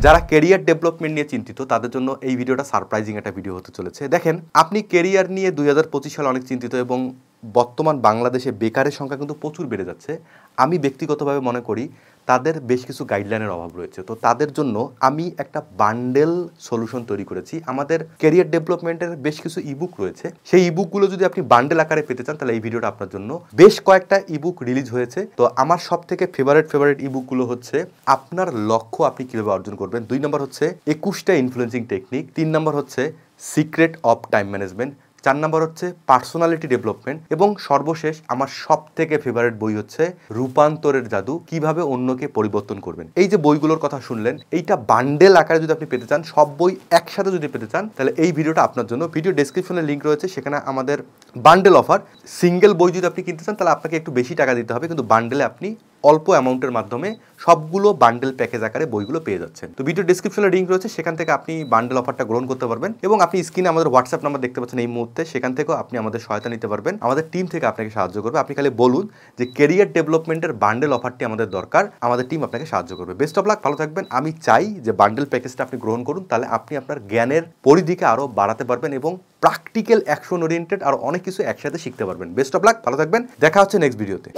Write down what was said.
যারা career development নিয়ে চিন্তিত তাদের জন্য এই ভিডিওটা সারপ্রাইজিং একটা ভিডিও হতে চলেছে। দেখেন, আপনি ক্যারিয়ার নিয়ে 2025 সালে অনেক চিন্তিত এবং বর্তমান বাংলাদেশে বেকারের সংখ্যা কিন্তু প্রচুর বেড়ে যাচ্ছে। আমি ব্যক্তিগতভাবে মনে করি তাদের বেশ কিছু গাইডলাইনের অভাব রয়েছে। তো তাদের জন্য আমি একটা বান্ডেল সলিউশন তৈরি করেছি। আমাদের ক্যারিয়ার ডেভেলপমেন্টের বেশ কিছু ইবুক রয়েছে, সেই ইবুকগুলো যদি আপনি বান্ডেল আকারে পেতে চান তাহলে এই ভিডিওটা আপনার জন্য। বেশ কয়েকটা ইবুক রিলিজ হয়েছে। তো আমার সব থেকে ফেভারিট ইবুকগুলো হচ্ছে আপনার লক্ষ্য আপনি কীভাবে অর্জন করবেন, 2 নম্বর হচ্ছে 21টা ইনফ্লুয়েন্সিং টেকনিক, 3 নম্বর হচ্ছে সিক্রেট অফ টাইম ম্যানেজমেন্ট, 4 নম্বর হচ্ছে পার্সোনালিটি ডেভেলপমেন্ট এবং সর্বশেষ আমার সব থেকে ফেভারিট বই হচ্ছে রূপান্তরের জাদু, কিভাবে অন্যকে পরিবর্তন করবেন। এই যে বইগুলোর কথা শুনলেন, এইটা বান্ডেল আকারে যদি আপনি পেতে চান, সব বই একসাথে যদি পেতে চান, তাহলে এই ভিডিওটা আপনার জন্য। ভিডিও ডেসক্রিপশনে লিঙ্ক রয়েছে, সেখানে আমাদের বান্ডেল অফার। সিঙ্গেল বই যদি আপনি কিনতে চান তাহলে আপনাকে একটু বেশি টাকা দিতে হবে, কিন্তু বান্ডেলে আপনি অল্প অ্যামাউন্টের মাধ্যমে সবগুলো বান্ডেল প্যাকেজ আকারে বইগুলো পেয়ে যাচ্ছেন। তো ভিডিও ডেসক্রিপশনে লিঙ্ক রয়েছে, সেখান থেকে আপনি বান্ডেল অফারটা গ্রহণ করতে পারবেন এবং আপনি স্ক্রিনে আমাদের হোয়াটসঅ্যাপ নাম্বার দেখতে পাচ্ছেন এই মুহূর্তে, সেখান থেকেও আপনি আমাদের সহায়তা নিতে পারবেন। আমাদের টিম থেকে আপনাকে সাহায্য করবে। আপনি খালি বলুন যে ক্যারিয়ার ডেভেলপমেন্টের বান্ডেল অফারটি আমাদের দরকার, আমাদের টিম আপনাকে সাহায্য করবে। বেস্ট অফ লাক, ভালো থাকবেন। আমি চাই যে বান্ডেল প্যাকেজটা আপনি গ্রহণ করুন, তাহলে আপনি আপনার জ্ঞানের পরিধিকে আরও বাড়াতে পারবেন এবং প্র্যাকটিক্যাল অ্যাকশন ওরিয়েন্টেড আর অনেক কিছু একসাথে শিখতে পারবেন। বেস্ট অফ লাক, ভালো থাকবেন। দেখা হচ্ছে নেক্সট ভিডিওতে।